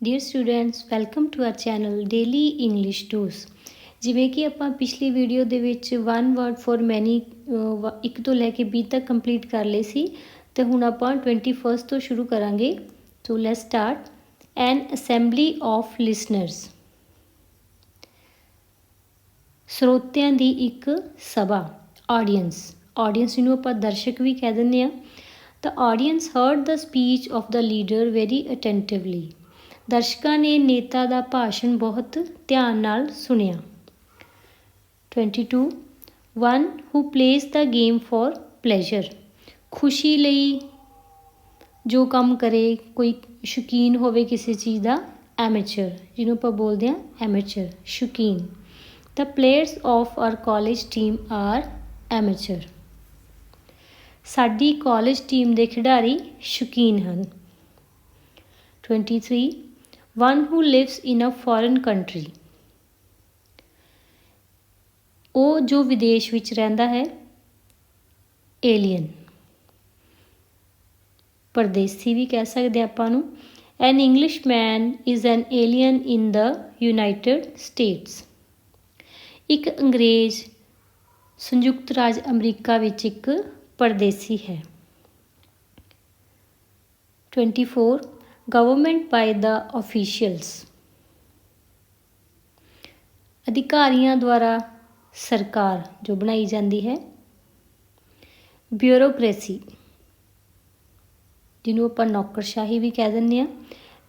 Dear students, welcome to our channel daily English tools. ਜਿਵੇਂ ਕਿ ਆਪਾਂ ਪਿਛਲੀ ਵੀਡੀਓ ਦੇ ਵਿੱਚ 1 ਵਰਡ ਫॉर ਮੈਨੀ 1 ਤੋਂ ਲੈ ਕੇ 20 ਤੱਕ ਕੰਪਲੀਟ ਕਰ ਲਏ ਸੀ, ਤੇ ਹੁਣ ਆਪਾਂ 21 ਤੋਂ ਸ਼ੁਰੂ ਕਰਾਂਗੇ। So let's start. N assembly of listeners, ਸਰੋਤਿਆਂ ਦੀ ਇੱਕ ਸਭਾ। ਆਡੀਅੰਸ ਜਿਹਨੂੰ ਆਪਾਂ ਦਰਸ਼ਕ ਵੀ ਕਹਿ ਦਿੰਦੇ ਹਾਂ। The audience heard the speech of the leader very attentively. ਦਰਸ਼ਕਾਂ ਨੇ ਨੇਤਾ ਦਾ ਭਾਸ਼ਣ ਬਹੁਤ ਧਿਆਨ ਨਾਲ ਸੁਣਿਆ। 22 One who plays the game for pleasure, ਖੁਸ਼ੀ ਲਈ ਜੋ ਕੰਮ ਕਰੇ, ਕੋਈ ਸ਼ੌਕੀਨ ਹੋਵੇ ਕਿਸੇ ਚੀਜ਼ ਦਾ। ਐਮੇਚਰ ਜਿਹਨੂੰ ਆਪਾਂ ਬੋਲਦੇ ਹਾਂ ਐਮੇਚਰ, ਸ਼ੌਕੀਨ। The players of our college team are amateur. ਸਾਡੀ ਕਾਲਜ ਟੀਮ ਦੇ ਖਿਡਾਰੀ ਸ਼ੌਕੀਨ ਹਨ। 23 One who lives in a foreign country, ਉਹ ਜੋ ਵਿਦੇਸ਼ ਵਿੱਚ ਰਹਿੰਦਾ ਹੈ। ਏਲੀਅਨ, ਪਰਦੇਸੀ ਵੀ ਕਹਿ ਸਕਦੇ ਆਪਾਂ ਨੂੰ। An Englishman is an alien in the United States. ਇੱਕ ਅੰਗਰੇਜ਼ ਸੰਯੁਕਤ ਰਾਜ ਅਮਰੀਕਾ ਵਿੱਚ ਇੱਕ ਪਰਦੇਸੀ ਹੈ। 24 Government by the officials, ਅਧਿਕਾਰੀਆਂ ਦੁਆਰਾ ਸਰਕਾਰ ਜੋ ਬਣਾਈ ਜਾਂਦੀ ਹੈ। ਬਿਊਰੋਕ੍ਰੇਸੀ, ਜਿਹਨੂੰ ਆਪਾਂ ਨੌਕਰਸ਼ਾਹੀ ਵੀ ਕਹਿ ਦਿੰਦੇ ਹਾਂ।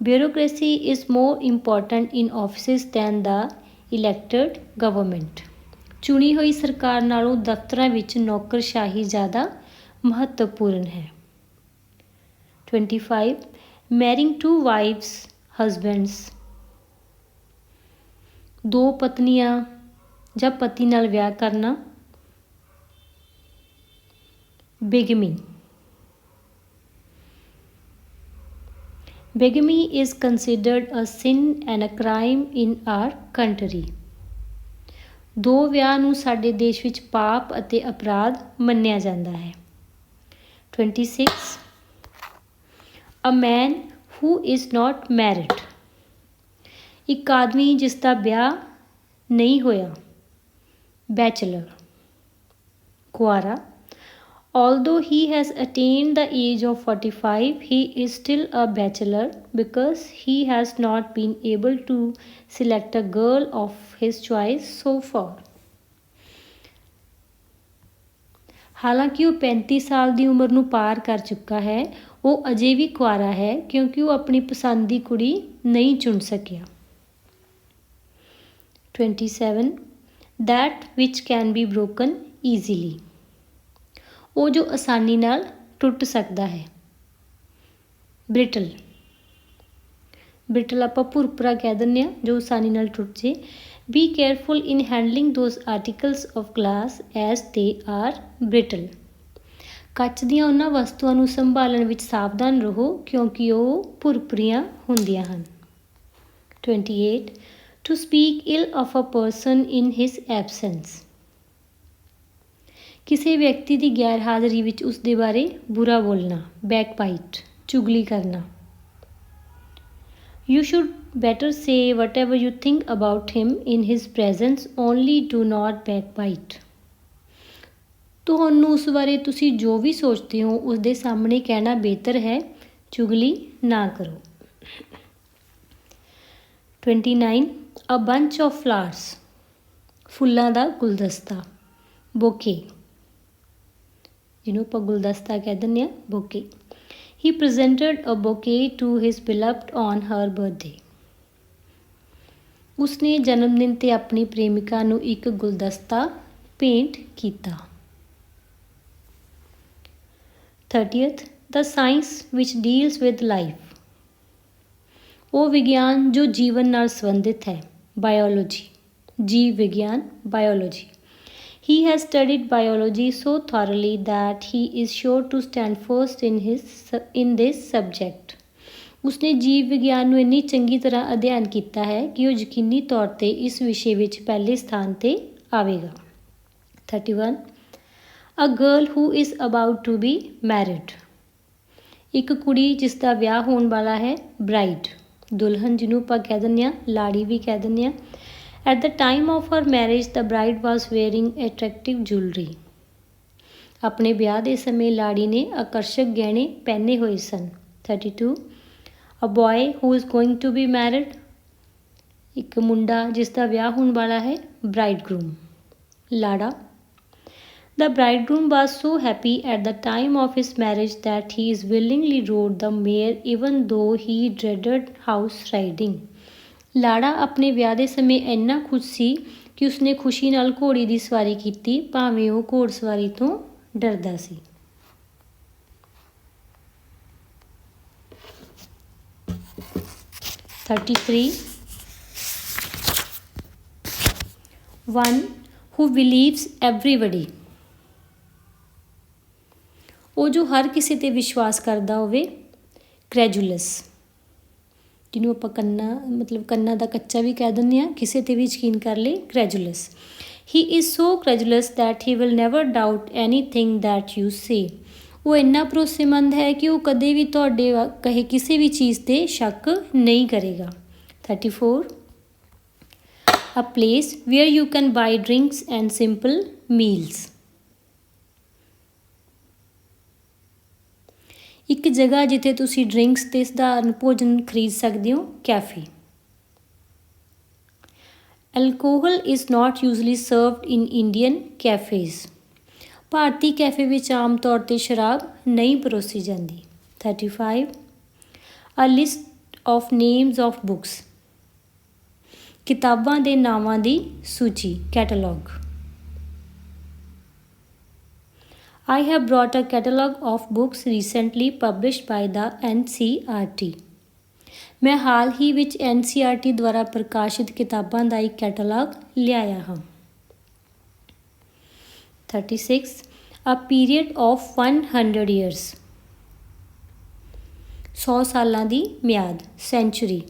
Bureaucracy is more important in offices than the elected government. ਚੁਣੀ ਹੋਈ ਸਰਕਾਰ ਨਾਲੋਂ ਦਫ਼ਤਰਾਂ ਵਿੱਚ ਨੌਕਰਸ਼ਾਹੀ ਜ਼ਿਆਦਾ ਮਹੱਤਵਪੂਰਨ ਹੈ। 25 Marrying two wives, husbands, ਦੋ ਪਤਨੀਆਂ ਜਾਂ ਪਤੀ ਨਾਲ ਵਿਆਹ ਕਰਨਾ। Bigamy, Bigamy is considered a sin and a crime in our country. ਦੋ ਵਿਆਹ ਨੂੰ ਸਾਡੇ ਦੇਸ਼ ਵਿੱਚ ਪਾਪ ਅਤੇ ਅਪਰਾਧ ਮੰਨਿਆ ਜਾਂਦਾ ਹੈ। 26 A man who is not married, ਇੱਕ ਆਦਮੀ ਜਿਸ ਦਾ ਵਿਆਹ ਨਹੀਂ ਹੋਇਆ। Bachelor, ਕੁਆਰਾ। Although he has attained the age of 45, he is still a bachelor because he has not been able to select a girl of his choice so far. ਹਾਲਾਂਕਿ ਉਹ 35 ਸਾਲ ਦੀ ਉਮਰ ਨੂੰ ਪਾਰ ਕਰ ਚੁੱਕਾ ਹੈ, ਉਹ ਅਜੇ ਵੀ ਕੁਆਰਾ ਹੈ ਕਿਉਂਕਿ ਉਹ ਆਪਣੀ ਪਸੰਦ ਦੀ ਕੁੜੀ ਨਹੀਂ ਚੁਣ ਸਕਿਆ। 27 That which can be broken easily, ਉਹ ਜੋ ਆਸਾਨੀ ਨਾਲ ਟੁੱਟ ਸਕਦਾ ਹੈ। ਬ੍ਰਿਟਲ, ਬ੍ਰਿਟਲ ਆਪਾਂ ਭੁਰਭੁਰਾ ਕਹਿ ਦਿੰਦੇ ਹਾਂ ਜੋ ਆਸਾਨੀ ਨਾਲ ਟੁੱਟ ਜੇ। Be careful in handling those articles of glass as they are brittle. ਕੱਚ ਦੀਆਂ ਉਹਨਾਂ ਵਸਤੂਆਂ ਨੂੰ ਸੰਭਾਲਣ ਵਿੱਚ ਸਾਵਧਾਨ ਰਹੋ ਕਿਉਂਕਿ ਉਹ ਭੁਰਭੁਰੀਆਂ ਹੁੰਦੀਆਂ ਹਨ। 28 To speak ill of a person in his absence, ਕਿਸੇ ਵਿਅਕਤੀ ਦੀ ਗੈਰ ਹਾਜ਼ਰੀ ਵਿੱਚ ਉਸ ਦੇ ਬਾਰੇ ਬੁਰਾ ਬੋਲਣਾ। ਬੈਕਬਾਈਟ, ਚੁਗਲੀ ਕਰਨਾ। You should better say whatever you think about him in his presence, only do not backbite. ਤੁਹਾਨੂੰ ਉਸ ਬਾਰੇ ਤੁਸੀਂ ਜੋ ਵੀ ਸੋਚਦੇ ਹੋ ਉਸ ਦੇ ਸਾਹਮਣੇ ਕਹਿਣਾ ਬਿਹਤਰ ਹੈ, ਚੁਗਲੀ ਨਾ ਕਰੋ। 29 A bunch of flowers, ਫੁੱਲਾਂ ਦਾ ਗੁਲਦਸਤਾ। ਬੋਕੇ, ਜਿਹਨੂੰ ਆਪਾਂ ਗੁਲਦਸਤਾ ਕਹਿ ਦਿੰਦੇ ਹਾਂ, ਬੋਕੇ। He presented a bouquet to his beloved on her birthday. ਉਸਨੇ ਜਨਮਦਿਨ 'ਤੇ ਆਪਣੀ ਪ੍ਰੇਮਿਕਾ ਨੂੰ ਇੱਕ ਗੁਲਦਸਤਾ ਭੇਂਟ ਕੀਤਾ। 30 The science which deals with life, ਉਹ ਵਿਗਿਆਨ ਜੋ ਜੀਵਨ ਨਾਲ ਸੰਬੰਧਿਤ ਹੈ। ਬਾਇਓਲੋਜੀ, ਜੀਵ ਵਿਗਿਆਨ, biology. He has studied biology so thoroughly that he is sure to stand first in this subject. ਉਸਨੇ ਜੀਵ ਵਿਗਿਆਨ ਨੂੰ ਇੰਨੀ ਚੰਗੀ ਤਰ੍ਹਾਂ ਅਧਿਐਨ ਕੀਤਾ ਹੈ ਕਿ ਉਹ ਯਕੀਨੀ ਤੌਰ 'ਤੇ ਇਸ ਵਿਸ਼ੇ ਵਿੱਚ ਪਹਿਲੇ ਸਥਾਨ 'ਤੇ ਆਵੇਗਾ। 31 A girl who is about to be married, ਇੱਕ ਕੁੜੀ ਜਿਸ ਦਾ ਵਿਆਹ ਹੋਣ ਵਾਲਾ ਹੈ। ਬ੍ਰਾਈਡ, ਦੁਲਹਨ ਜਿਹਨੂੰ ਆਪਾਂ ਕਹਿ ਦਿੰਦੇ ਹਾਂ, ਲਾੜੀ ਵੀ ਕਹਿ ਦਿੰਦੇ ਹਾਂ। At the time of her marriage the bride was wearing attractive jewellery. ਆਪਣੇ ਵਿਆਹ ਦੇ ਸਮੇਂ ਲਾੜੀ ਨੇ ਆਕਰਸ਼ਕ ਗਹਿਣੇ ਪਹਿਨੇ ਹੋਏ ਸਨ। 32 a boy who is going to be married, ਇੱਕ ਮੁੰਡਾ ਜਿਸ ਦਾ ਵਿਆਹ ਹੋਣ ਵਾਲਾ ਹੈ, ਬ੍ਰਾਈਡਗਰੂਮ ਲਾੜਾ। The bridegroom was so happy at the time of his marriage that he willingly rode the mare even though he dreaded horse riding. ਲਾੜਾ ਆਪਣੇ ਵਿਆਹ ਦੇ ਸਮੇਂ ਇੰਨਾ ਖੁਸ਼ ਸੀ ਕਿ ਉਸਨੇ ਖੁਸ਼ੀ ਨਾਲ ਘੋੜੀ ਦੀ ਸਵਾਰੀ ਕੀਤੀ ਭਾਵੇਂ ਉਹ ਘੋੜਸਵਾਰੀ ਤੋਂ ਡਰਦਾ ਸੀ। One who believes everybody, ਉਹ ਜੋ ਹਰ ਕਿਸੇ 'ਤੇ ਵਿਸ਼ਵਾਸ ਕਰਦਾ ਹੋਵੇ, ਕ੍ਰੈਜੂਲਸ, ਜਿਹਨੂੰ ਆਪਾਂ ਕੰਨਾਂ ਦਾ ਕੱਚਾ ਵੀ ਕਹਿ ਦਿੰਦੇ ਹਾਂ, ਕਿਸੇ 'ਤੇ ਵੀ ਯਕੀਨ ਕਰ ਲਏ, credulous. He is so credulous that he will never doubt anything that you say. ਉਹ ਇੰਨਾ ਭਰੋਸੇਮੰਦ ਹੈ ਕਿ ਉਹ ਕਦੇ ਵੀ ਤੁਹਾਡੇ ਕਹੇ ਕਿਸੇ ਵੀ ਚੀਜ਼ 'ਤੇ ਸ਼ੱਕ ਨਹੀਂ ਕਰੇਗਾ। 34 a place where you can buy drinks and simple meals. ਇੱਕ ਜਗ੍ਹਾ ਜਿੱਥੇ ਤੁਸੀਂ ਡਰਿੰਕਸ ਅਤੇ ਸਧਾਰਨ ਭੋਜਨ ਖਰੀਦ ਸਕਦੇ ਹੋ, cafe. Alcohol is not usually served in Indian cafes. ਭਾਰਤੀ ਕੈਫੇ ਵਿੱਚ ਆਮ ਤੌਰ 'ਤੇ ਸ਼ਰਾਬ ਨਹੀਂ ਪਰੋਸੀ ਜਾਂਦੀ। 35 a list of names of books, ਕਿਤਾਬਾਂ ਦੇ ਨਾਵਾਂ ਦੀ ਸੂਚੀ, catalogue. I have brought a catalogue of books recently published by the NCERT. ਮੈਂ ਹਾਲ ਹੀ ਵਿੱਚ NCERT ਦੁਆਰਾ ਪ੍ਰਕਾਸ਼ਿਤ ਕਿਤਾਬਾਂ ਦਾ ਇੱਕ ਕੈਟਾਲੌਗ ਲਿਆਇਆ ਹਾਂ। 36 A period of 100 years, 100 ਸਾਲਾਂ ਦੀ ਮਿਆਦ, century.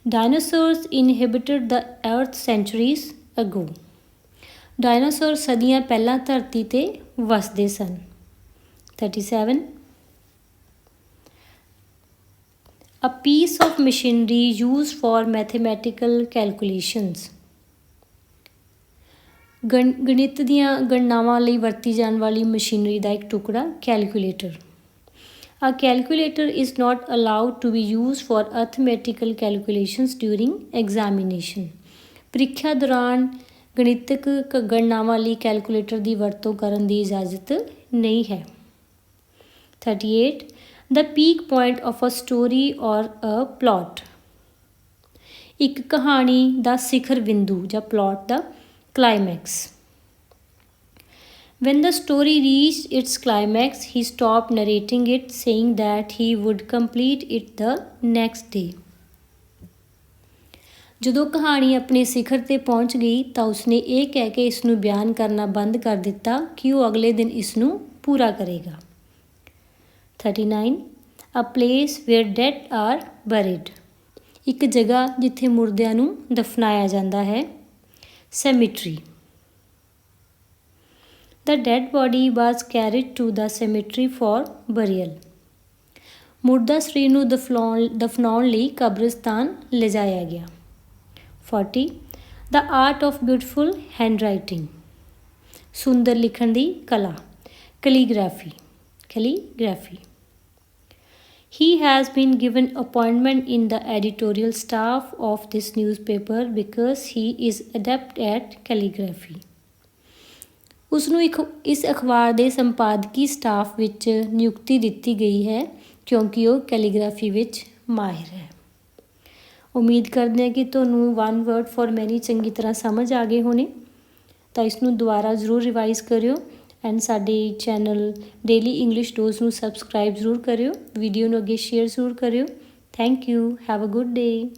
Dinosaurs inhabited the earth centuries ago. Dinosaur ਸਦੀਆਂ ਪਹਿਲਾਂ ਧਰਤੀ 'ਤੇ ਵਸਦੇ ਸਨ। 37 A piece of machinery used for mathematical calculations. ਗਣਿਤ ਦੀਆਂ ਗਣਨਾਵਾਂ ਲਈ ਵਰਤੀ ਜਾਣ ਵਾਲੀ ਮਸ਼ੀਨਰੀ ਦਾ ਇੱਕ ਟੁਕੜਾ, calculator. A calculator is not allowed to be used for arithmetical calculations during examination. ਪ੍ਰੀਖਿਆ ਦੌਰਾਨ ਗਣਿਤਕ ਗਣਨਾਵਾਂ ਲਈ ਕੈਲਕੂਲੇਟਰ ਦੀ ਵਰਤੋਂ ਕਰਨ ਦੀ ਇਜਾਜ਼ਤ ਨਹੀਂ ਹੈ। 38 The peak point of a story or a plot. ਇੱਕ ਕਹਾਣੀ ਦਾ ਸਿਖਰ ਬਿੰਦੂ ਜਾਂ plot the climax. When the story reached its climax, he stopped narrating it, saying that he would complete it the next day. ਜਦੋਂ ਕਹਾਣੀ ਆਪਣੇ ਸਿਖਰ 'ਤੇ ਪਹੁੰਚ ਗਈ ਤਾਂ ਉਸਨੇ ਇਹ ਕਹਿ ਕੇ ਇਸ ਨੂੰ ਬਿਆਨ ਕਰਨਾ ਬੰਦ ਕਰ ਦਿੱਤਾ ਕਿ ਉਹ ਅਗਲੇ ਦਿਨ ਇਸ ਨੂੰ ਪੂਰਾ ਕਰੇਗਾ। 39 A place where dead are buried. ਇੱਕ ਜਗ੍ਹਾ ਜਿੱਥੇ ਮੁਰਦਿਆਂ ਨੂੰ ਦਫਨਾਇਆ ਜਾਂਦਾ ਹੈ, cemetery. The dead body was carried to the cemetery for burial. ਮੁਰਦਾ ਸਰੀਰ ਨੂੰ ਦਫਨਾਉਣ ਲਈ ਕਬਰਸਤਾਨ ਲਿਜਾਇਆ ਗਿਆ। 40 The art of beautiful handwriting. ਸੁੰਦਰ ਲਿਖਣ ਦੀ ਕਲਾ, calligraphy. He has been given appointment in the editorial staff of this newspaper because he is adept at calligraphy. ਉਸਨੂੰ ਇਸ ਅਖਬਾਰ ਦੇ ਸੰਪਾਦਕੀ ਸਟਾਫ ਵਿੱਚ ਨਿਯੁਕਤੀ ਦਿੱਤੀ ਗਈ ਹੈ ਕਿਉਂਕਿ ਉਹ ਕੈਲੀਗ੍ਰਾਫੀ ਵਿੱਚ ਮਾਹਿਰ ਹੈ। ਉਮੀਦ ਕਰਦੇ ਹਾਂ ਕਿ ਤੁਹਾਨੂੰ ਵਨ ਵਰਡ ਫॉर ਮੈਨੀ ਚੰਗੀ ਤਰ੍ਹਾਂ ਸਮਝ ਆ ਗਏ ਹੋਣੇ, ਤਾਂ ਇਸ ਨੂੰ ਦੁਬਾਰਾ ਜ਼ਰੂਰ ਰਿਵਾਈਜ਼ ਕਰਿਓ ਐਂਡ ਸਾਡੇ ਚੈਨਲ ਡੇਲੀ ਇੰਗਲਿਸ਼ ਡੋਜ਼ ਨੂੰ ਸਬਸਕ੍ਰਾਈਬ ਜ਼ਰੂਰ ਕਰਿਓ, ਵੀਡੀਓ ਨੂੰ ਅੱਗੇ ਸ਼ੇਅਰ ਜ਼ਰੂਰ ਕਰਿਓ। Thank you, have a good day.